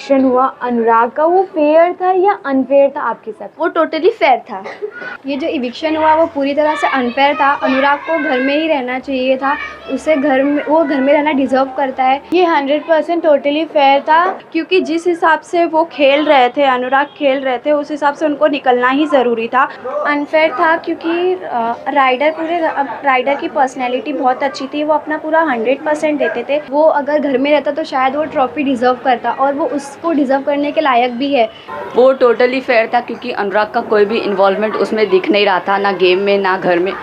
Eviction हुआ अनुराग का, वो फेयर था या अनफेयर था आपके साथ? वो टोटली फेयर था। ये जो इविक्शन हुआ वो पूरी तरह से अनफेयर था। अनुराग को घर में ही रहना चाहिए था, उसे वो घर में रहना डिज़र्व करता है। ये 100% टोटली फेयर था, क्योंकि जिस हिसाब से वो खेल रहे थे, अनुराग खेल रहे थे, उस हिसाब से उनको निकलना ही ज़रूरी था। अनफेयर था क्योंकि राइडर की पर्सनैलिटी बहुत अच्छी थी, वो अपना पूरा 100% देते थे। वो अगर घर में रहता तो शायद वो ट्रॉफी डिज़र्व करता, और वो उसको डिज़र्व करने के लायक भी है। वो टोटली फेयर था क्योंकि अनुराग का कोई भी इन्वॉल्वमेंट उसमें दिख नहीं रहा था, ना गेम में ना घर में।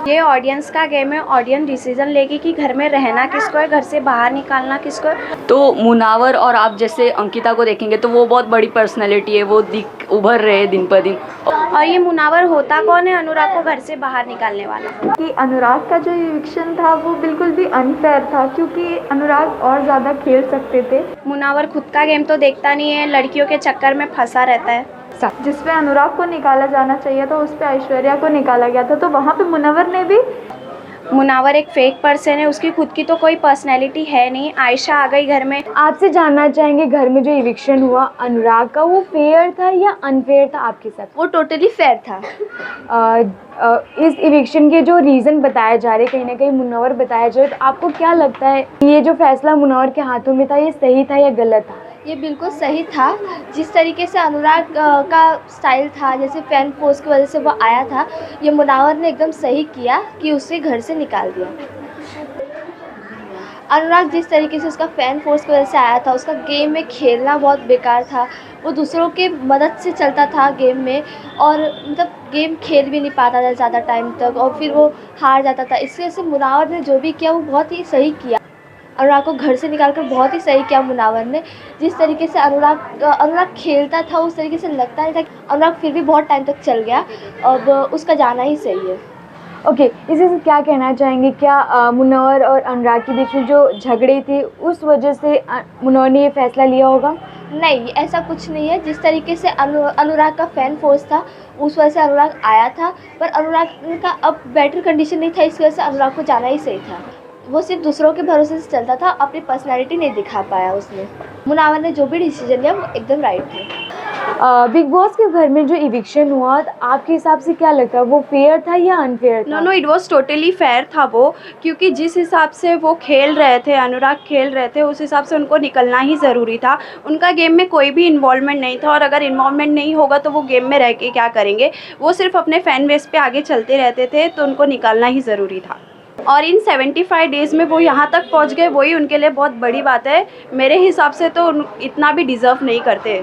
ये ऑडियंस का गेम है, ऑडियंस डिसीजन लेगी कि घर में रहना किसको है, घर से बाहर निकालना किसको है। तो मुनावर और आप जैसे अंकिता को देखेंगे तो वो बहुत बड़ी पर्सनैलिटी है, वो उभर रहे दिन पर दिन। और ये मुनावर होता कौन है अनुराग को घर से बाहर निकालने वाला? कि अनुराग का जो इविक्शन था वो बिल्कुल भी अनफेयर था, क्योंकि अनुराग और ज़्यादा खेल सकते थे। मुनावर खुद का गेम तो देखता नहीं है, लड़कियों के चक्कर में फंसा रहता है। जिस पे अनुराग को निकाला जाना चाहिए था उस पे ऐश्वर्या को निकाला गया था, तो वहाँ पे मुनावर एक फेक पर्सन है, उसकी खुद की तो कोई पर्सनैलिटी है नहीं। आयशा आ गई घर में। आपसे जानना चाहेंगे घर में जो इविक्शन हुआ अनुराग का, वो फेयर था या अनफेयर था आपके साथ? वो टोटली फेयर था। इस इविक्शन के जो रीज़न बताए जा रहे, कहीं ना कहीं मुनव्वर बताया जा रहा, तो आपको क्या लगता है ये जो फैसला मुनव्वर के हाथों में था, ये सही था या गलत था? ये बिल्कुल सही था। जिस तरीके से अनुराग का स्टाइल था, जैसे फैन फोर्स की वजह से वो आया था, ये मुनव्वर ने एकदम सही किया कि उसे घर से निकाल दिया। अनुराग जिस तरीके से उसका फ़ैन फोर्स की वजह से आया था, उसका गेम में खेलना बहुत बेकार था। वो दूसरों के मदद से चलता था गेम में, और मतलब गेम खेल भी नहीं पाता था ज़्यादा टाइम तक, और फिर वो हार जाता था। इस वजह से मुनव्वर ने जो भी किया वो बहुत ही सही किया। अनुराग को घर से निकालकर बहुत ही सही किया मुनव्वर ने। जिस तरीके से अनुराग खेलता था उस तरीके से लगता नहीं था। अनुराग फिर भी बहुत टाइम तक चल गया, अब उसका जाना ही सही है। ओके, इसी से क्या कहना चाहेंगे, क्या मुनव्वर और अनुराग के बीच में जो झगड़े थे उस वजह से मुनव्वर ने ये फैसला लिया होगा? नहीं, ऐसा कुछ नहीं है। जिस तरीके से अनुराग का फ़ैन फोर्स था उस वजह से अनुराग आया था, पर अनुराग का अब बेटर कंडीशन नहीं था, इस वजह से अनुराग को जाना ही सही था। वो सिर्फ दूसरों के भरोसे से चलता था, अपनी पर्सनैलिटी नहीं दिखा पाया उसने। मुनव्वर ने जो भी डिसीजन लिया वो एकदम राइट था। बिग बॉस के घर में जो इविक्शन हुआ, तो आपके हिसाब से क्या लगता है, वो फेयर था या अनफेयर था? No, it was totally fair था वो, क्योंकि जिस हिसाब से वो खेल रहे थे, अनुराग खेल रहे थे, उस हिसाब से उनको निकलना ही ज़रूरी था। उनका गेम में कोई भी इन्वॉल्वमेंट नहीं था, और अगर इन्वॉल्वमेंट नहीं होगा तो वो गेम में रह के क्या करेंगे। वो सिर्फ अपने फ़ैन बेस पे आगे चलते रहते थे, तो उनको निकालना ही ज़रूरी था। और इन 75 डेज़ में वो यहाँ तक पहुँच गए, वही उनके लिए बहुत बड़ी बात है। मेरे हिसाब से तो इतना भी डिज़र्व नहीं करते।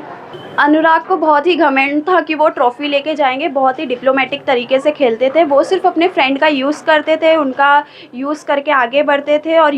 अनुराग को बहुत ही घमंड था कि वो ट्रॉफ़ी लेके जाएंगे, बहुत ही डिप्लोमेटिक तरीके से खेलते थे। वो सिर्फ अपने फ्रेंड का यूज़ करते थे, उनका यूज़ करके आगे बढ़ते थे, और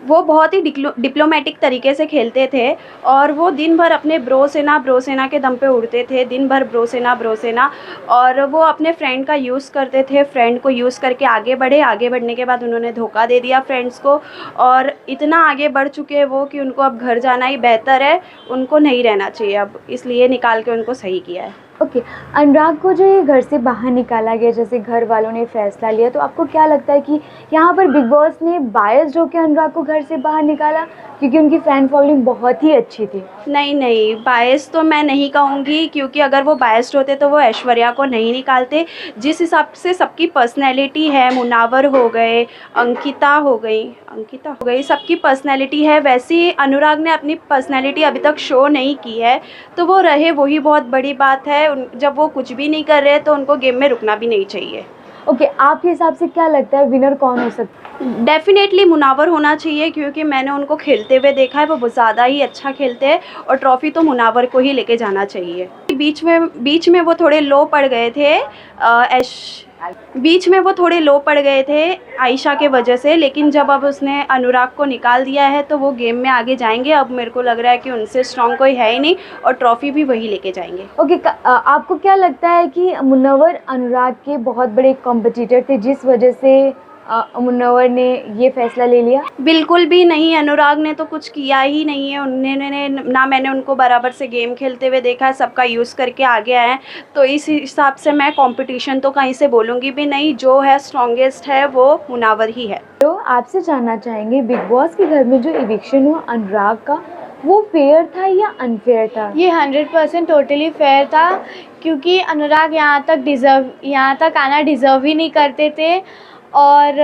वो बहुत ही डिप्लोमेटिक तरीके से खेलते थे, और वो दिन भर अपने ब्रो सेना के दम पे उड़ते थे, दिन भर ब्रो सेना, और वो अपने फ्रेंड का यूज़ करते थे। फ्रेंड को यूज़ करके आगे बढ़ने के बाद उन्होंने धोखा दे दिया फ्रेंड्स को, और इतना आगे बढ़ चुके हैं वो कि उनको अब घर जाना ही बेहतर है, उनको नहीं रहना चाहिए अब, इसलिए निकाल के उनको सही किया है। ओके, अनुराग को जो ये घर से बाहर निकाला गया, जैसे घर वालों ने फैसला लिया, तो आपको क्या लगता है कि यहाँ पर बिग बॉस ने बायस्ड होकर अनुराग को घर से बाहर निकाला, क्योंकि उनकी फ़ैन फॉलोइंग बहुत ही अच्छी थी? नहीं, बायस तो मैं नहीं कहूँगी, क्योंकि अगर वो बायस्ड होते तो वो ऐश्वर्या को नहीं निकालते। जिस हिसाब से सबकी पर्सनैलिटी है, मुनव्वर हो गए, अंकिता हो गई, सबकी पर्सनैलिटी है, वैसे ही अनुराग ने अपनी पर्सनैलिटी अभी तक शो नहीं की है, तो वो रहे, वही बहुत बड़ी बात है। जब वो कुछ भी नहीं कर रहे तो उनको गेम में रुकना भी नहीं चाहिए। ओके, आपके हिसाब से क्या लगता है विनर कौन हो सकता है? डेफिनेटली मुनव्वर होना चाहिए, क्योंकि मैंने उनको खेलते हुए देखा है, वो बहुत ज़्यादा ही अच्छा खेलते हैं, और ट्रॉफ़ी तो मुनव्वर को ही लेके जाना चाहिए। बीच में वो थोड़े लो पड़ गए थे आयशा के वजह से, लेकिन जब अब उसने अनुराग को निकाल दिया है तो वो गेम में आगे जाएंगे। अब मेरे को लग रहा है कि उनसे स्ट्रॉन्ग कोई है ही नहीं, और ट्रॉफ़ी भी वही लेके जाएंगे। ओके, आपको क्या लगता है कि मुनव्वर अनुराग के बहुत बड़े कॉम्पिटिटर थे, जिस वजह से मुनव्वर ने ये फैसला ले लिया? बिल्कुल भी नहीं, अनुराग ने तो कुछ किया ही नहीं है। उन्होंने ना, मैंने उनको बराबर से गेम खेलते हुए देखा है, सबका यूज़ करके आगे आए हैं, तो इस हिसाब से मैं कंपटीशन तो कहीं से बोलूँगी भी नहीं। जो है स्ट्रॉन्गेस्ट है वो मुनव्वर ही है। तो आपसे जानना चाहेंगे बिग बॉस के घर में जो इविक्शन हुआ अनुराग का, वो फेयर था या अनफेयर था? ये 100% टोटली फेयर था, क्योंकि अनुराग यहाँ तक आना डिज़र्व ही नहीं करते थे। और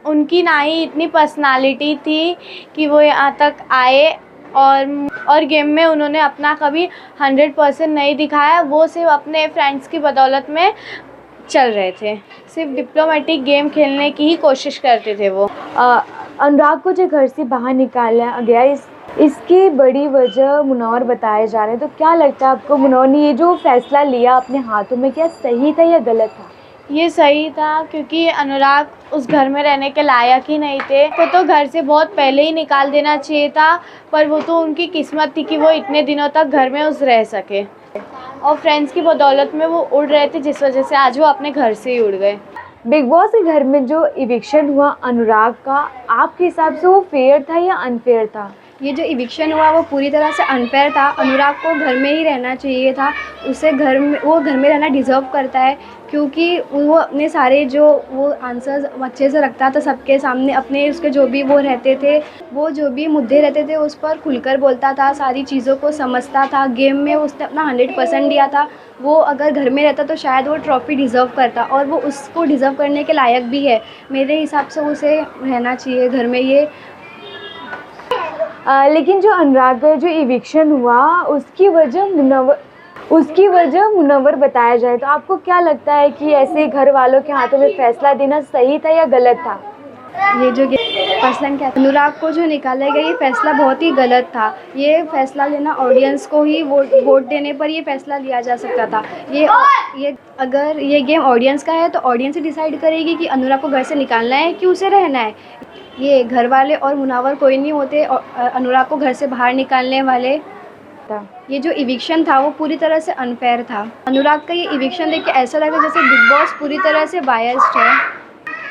उनकी ना ही इतनी पर्सनालिटी थी कि वो यहाँ तक आए। और गेम में उन्होंने अपना कभी 100% नहीं दिखाया। वो सिर्फ अपने फ्रेंड्स की बदौलत में चल रहे थे, सिर्फ डिप्लोमेटिक गेम खेलने की ही कोशिश करते थे वो। अनुराग को जो घर से बाहर निकाला गया, इसकी बड़ी वजह मुनव्वर बताए जा रहे हैं। तो क्या लगता है आपको, मुनव्वर ने ये जो फैसला लिया अपने हाथों में, क्या सही था या गलत था? ये सही था, क्योंकि अनुराग उस घर में रहने के लायक ही नहीं थे। तो घर से बहुत पहले ही निकाल देना चाहिए था, पर वो तो उनकी किस्मत थी कि वो इतने दिनों तक घर में रह सके। और फ्रेंड्स की बदौलत में वो उड़ रहे थे, जिस वजह से आज वो अपने घर से ही उड़ गए। बिग बॉस के घर में जो इविक्शन हुआ अनुराग का, आपके हिसाब से वो फेयर था या अनफेयर था? ये जो इविक्शन हुआ वो पूरी तरह से अनफेयर था। अनुराग को घर में ही रहना चाहिए था। वो घर में रहना डिज़र्व करता है, क्योंकि वो अपने सारे जो वो आंसर्स अच्छे से रखता था सबके सामने। अपने उसके जो भी वो रहते थे, वो जो भी मुद्दे रहते थे उस पर खुलकर बोलता था, सारी चीज़ों को समझता था। गेम में उसने अपना 100% दिया था। वो अगर घर में रहता तो शायद वो ट्रॉफ़ी डिज़र्व करता, और वो उसको डिज़र्व करने के लायक भी है। मेरे हिसाब से उसे रहना चाहिए घर में ये। लेकिन जो अनुराग का जो इविक्शन हुआ उसकी वजह मुनव्वर बताया जाए, तो आपको क्या लगता है कि ऐसे घर वालों के हाथों में फैसला देना सही था या गलत था? ये जो पर्सन क्या, अनुराग को जो निकाला गया, ये फैसला बहुत ही गलत था। ये फैसला लेना ऑडियंस को ही वोट देने पर ये फैसला लिया जा सकता था। ये अगर ये गेम ऑडियंस का है तो ऑडियंस ही डिसाइड करेगी कि अनुराग को घर से निकालना है कि उसे रहना है। ये घर वाले और मुनव्वर कोई नहीं होते अनुराग को घर से बाहर निकालने वाले। ये जो इविक्शन था वो पूरी तरह से अनफेयर था। अनुराग का ये इविक्शन देख के ऐसा लगा जैसे बिग बॉस पूरी तरह से बायस्ड है।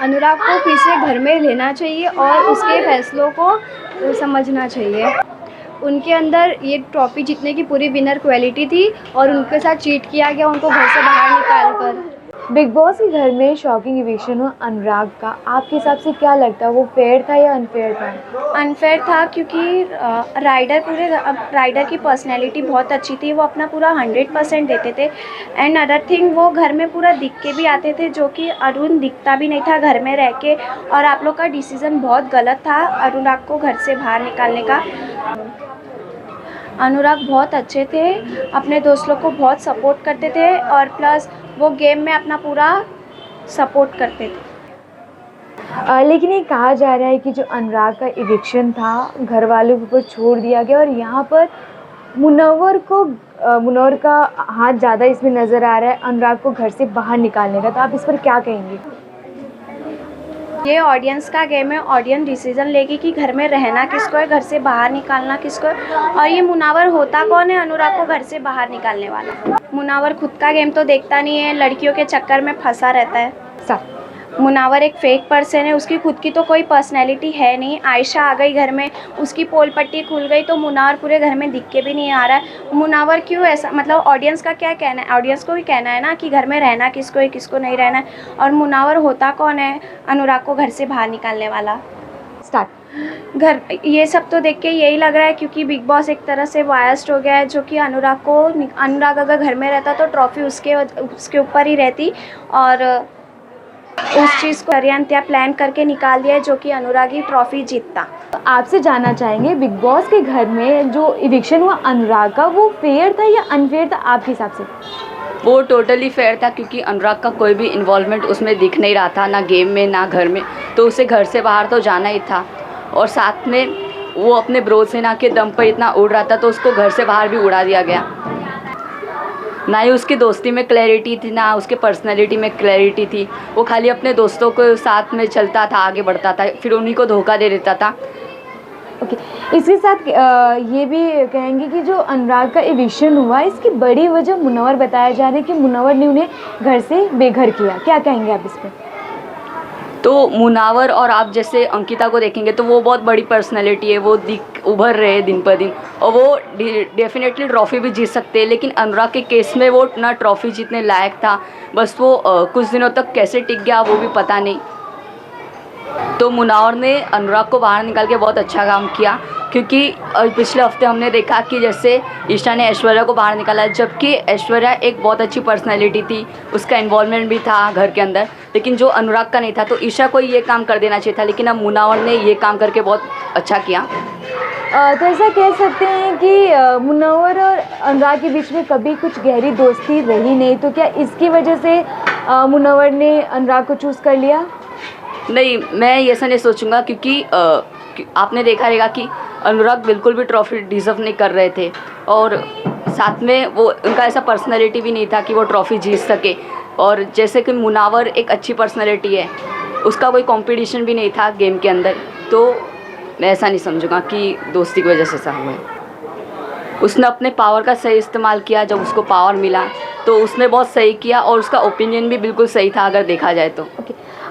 अनुराग को फिर से घर में लेना चाहिए और उसके फैसलों को समझना चाहिए। उनके अंदर ये ट्रॉफ़ी जीतने की पूरी विनर क्वालिटी थी और उनके साथ चीट किया गया, उनको घर से बाहर निकाल कर। बिग बॉस के घर में शॉकिंग इविक्शन हुआ अनुराग का, आपके हिसाब से क्या लगता है, वो फेयर था या अनफेयर था? अनफेयर था, क्योंकि राइडर की पर्सनैलिटी बहुत अच्छी थी। वो अपना पूरा 100% देते थे। एंड अदर थिंग, वो घर में पूरा दिख के भी आते थे, जो कि अरुण दिखता भी नहीं था घर में रह के। और आप लोग का डिसीज़न बहुत गलत था अनुराग को घर से बाहर निकालने का। अनुराग बहुत अच्छे थे, अपने दोस्त लोग को बहुत सपोर्ट करते थे, और प्लस वो गेम में अपना पूरा सपोर्ट करते थे। लेकिन ये कहा जा रहा है कि जो अनुराग का इविक्शन था घर वालों के ऊपर छोड़ दिया गया, और यहाँ पर मुनव्वर का हाथ ज़्यादा इसमें नज़र आ रहा है अनुराग को घर से बाहर निकालने का। तो आप इस पर क्या कहेंगे? ये ऑडियंस का गेम है, ऑडियंस डिसीजन लेगी कि घर में रहना किसको है, घर से बाहर निकालना किसको है। और ये मुनव्वर होता कौन है अनुराग को घर से बाहर निकालने वाला? मुनव्वर खुद का गेम तो देखता नहीं है, लड़कियों के चक्कर में फंसा रहता है। मुनव्वर एक फेक पर्सन है, उसकी खुद की तो कोई पर्सनैलिटी है नहीं। आयशा आ गई घर में, उसकी पोल पट्टी खुल गई, तो मुनव्वर पूरे घर में दिख के भी नहीं आ रहा है। मुनव्वर क्यों ऐसा, मतलब ऑडियंस का क्या कहना है? ऑडियंस को भी कहना है ना कि घर में रहना किसको है, किसको नहीं रहना है। और मुनव्वर होता कौन है अनुराग को घर से बाहर निकालने वाला? ये सब तो देख के यही लग रहा है, क्योंकि बिग बॉस एक तरह से बायस्ड हो गया है, जो कि अनुराग अगर घर में रहता तो ट्रॉफ़ी उसके ऊपर ही रहती, और उस चीज़ को षड्यंत्र प्लान करके निकाल दिया है, जो कि अनुराग ही ट्रॉफ़ी जीतता। आपसे जानना चाहेंगे, बिग बॉस के घर में जो इविक्शन हुआ अनुराग का, वो फेयर था या अनफेयर था आपके हिसाब से? वो टोटली फेयर था, क्योंकि अनुराग का कोई भी इन्वॉल्वमेंट उसमें दिख नहीं रहा था, ना गेम में ना घर में। तो उसे घर से बाहर तो जाना ही था, और साथ में वो अपने ब्रोसेना के दम पर इतना उड़ रहा था, तो उसको घर से बाहर भी उड़ा दिया गया। ना ही उसकी दोस्ती में क्लैरिटी थी, ना उसके पर्सनैलिटी में क्लैरिटी थी। वो खाली अपने दोस्तों को साथ में चलता था, आगे बढ़ता था, फिर उन्हीं को धोखा दे देता था। ओके, इसके साथ ये भी कहेंगे कि जो अनुराग का इविक्शन हुआ, इसकी बड़ी वजह मुनव्वर बताया जा रहा है कि मुनव्वर ने उन्हें घर से बेघर किया। क्या कहेंगे आप इस पर? तो मुनव्वर और आप जैसे अंकिता को देखेंगे तो वो बहुत बड़ी पर्सनैलिटी है, वो उभर रहे दिन पर दिन, और वो डेफिनेटली ट्रॉफ़ी भी जीत सकते हैं। लेकिन अनुराग के केस में वो ना ट्रॉफ़ी जीतने लायक था, बस वो कुछ दिनों तक कैसे टिक गया वो भी पता नहीं। तो मुनव्वर ने अनुराग को बाहर निकाल के बहुत अच्छा काम किया, क्योंकि पिछले हफ्ते हमने देखा कि जैसे ईशा ने ऐश्वर्या को बाहर निकाला, जबकि ऐश्वर्या एक बहुत अच्छी पर्सनैलिटी थी, उसका इन्वॉल्वमेंट भी था घर के अंदर, लेकिन जो अनुराग का नहीं था। तो ईशा को ये काम कर देना चाहिए था, लेकिन अब मुनावर ने ये काम करके बहुत अच्छा किया। तो ऐसा कह सकते हैं कि मुनव्वर और अनुराग के बीच में कभी कुछ गहरी दोस्ती रही नहीं, तो क्या इसकी वजह से मुनव्वर ने अनुराग को चूज़ कर लिया? नहीं, मैं ये ऐसा नहीं सोचूंगा, क्योंकि आपने देखा रहेगा कि अनुराग बिल्कुल भी ट्रॉफी डिज़र्व नहीं कर रहे थे, और साथ में वो उनका ऐसा पर्सनैलिटी भी नहीं था कि वो ट्रॉफ़ी जीत सके। और जैसे कि मुनावर एक अच्छी पर्सनैलिटी है, उसका कोई कंपटीशन भी नहीं था गेम के अंदर, तो मैं ऐसा नहीं समझूंगा कि दोस्ती की वजह से ऐसा हुआ है। उसने अपने पावर का सही इस्तेमाल किया, जब उसको पावर मिला तो उसने बहुत सही किया, और उसका ओपिनियन भी बिल्कुल सही था अगर देखा जाए तो।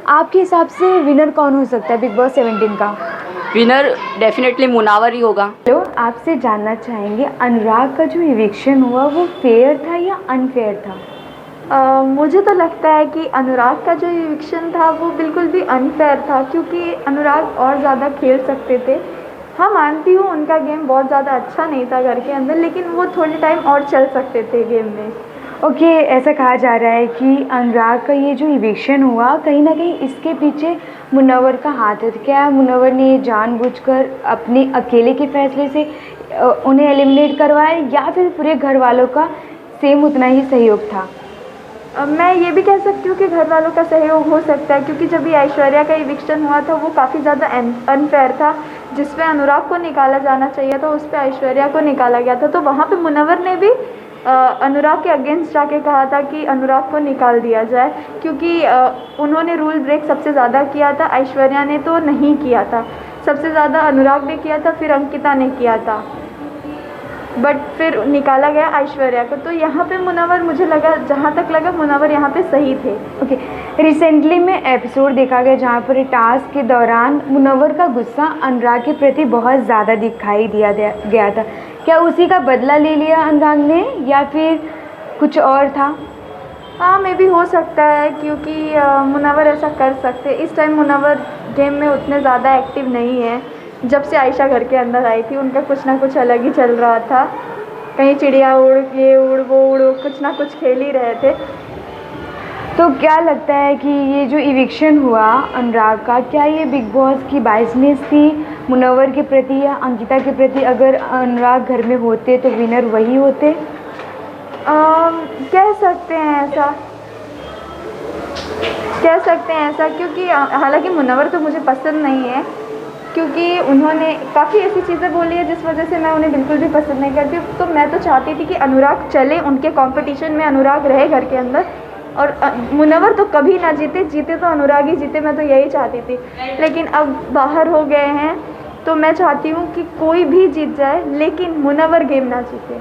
आपके हिसाब से विनर कौन हो सकता है बिग बॉस 17 का? विनर डेफिनेटली मुनावर ही होगा। तो आपसे जानना चाहेंगे, अनुराग का जो इविक्शन हुआ वो फेयर था या अनफेयर था? मुझे तो लगता है कि अनुराग का जो इविक्शन था वो बिल्कुल भी अनफेयर था, क्योंकि अनुराग और ज़्यादा खेल सकते थे। हाँ, मानती हूँ उनका गेम बहुत ज़्यादा अच्छा नहीं था घर के अंदर, लेकिन वो थोड़े टाइम और चल सकते थे गेम में। ओके, ऐसा कहा जा रहा है कि अनुराग का ये जो इविक्शन हुआ, कहीं ना कहीं इसके पीछे मुनव्वर का हाथ है। क्या मुनव्वर ने जानबूझकर अपने अकेले के फैसले से उन्हें एलिमिनेट करवाया, या फिर पूरे घर वालों का सेम उतना ही सहयोग था? मैं ये भी कह सकती हूँ कि घर वालों का सहयोग हो सकता है, क्योंकि जब ये ऐश्वर्या का इविक्शन हुआ था वो काफ़ी ज़्यादा अनफेयर था। जिस पे अनुराग को निकाला जाना चाहिए था उस पे ऐश्वर्या को निकाला गया था, तो वहाँ पे मुनव्वर ने भी अनुराग के अगेंस्ट जाके कहा था कि अनुराग को निकाल दिया जाए, क्योंकि उन्होंने रूल ब्रेक सबसे ज़्यादा किया था, ऐश्वर्या ने तो नहीं किया था। सबसे ज़्यादा अनुराग ने किया था, फिर अंकिता ने किया था, बट फिर निकाला गया ऐश्वर्या को। तो यहाँ पे मुनव्वर, मुझे लगा, जहाँ तक लगा मुनव्वर यहाँ पे सही थे। ओके, रिसेंटली में एपिसोड देखा गया जहाँ पर टास्क के दौरान मुनव्वर का गुस्सा अनुराग के प्रति बहुत ज़्यादा दिखाई दिया गया था। क्या उसी का बदला ले लिया अनुराग ने, या फिर कुछ और था? हाँ, मे भी हो सकता है, क्योंकि मुनव्वर ऐसा कर सकते। इस टाइम मुनव्वर गेम में उतने ज़्यादा एक्टिव नहीं है। जब से आयशा घर के अंदर आई थी उनका कुछ ना कुछ अलग ही चल रहा था, कहीं चिड़िया उड़, ये उड़, वो उड़, कुछ ना कुछ खेल ही रहे थे। तो क्या लगता है कि ये जो इविक्शन हुआ अनुराग का, क्या ये बिग बॉस की बायसनेस थी मुनव्वर के प्रति या अंकिता के प्रति? अगर अनुराग घर में होते तो विनर वही होते? कह सकते हैं ऐसा, क्योंकि हालांकि मुनव्वर तो मुझे पसंद नहीं है, क्योंकि उन्होंने काफ़ी ऐसी चीज़ें बोली है जिस वजह से मैं उन्हें बिल्कुल भी पसंद नहीं करती। तो मैं तो चाहती थी कि अनुराग चले, उनके कंपटीशन में अनुराग रहे घर के अंदर, और मुनव्वर तो कभी ना जीते तो अनुराग ही जीते। मैं तो यही चाहती थी, लेकिन अब बाहर हो गए हैं तो मैं चाहती हूँ कि कोई भी जीत जाए, लेकिन मुनव्वर गेम ना जीते।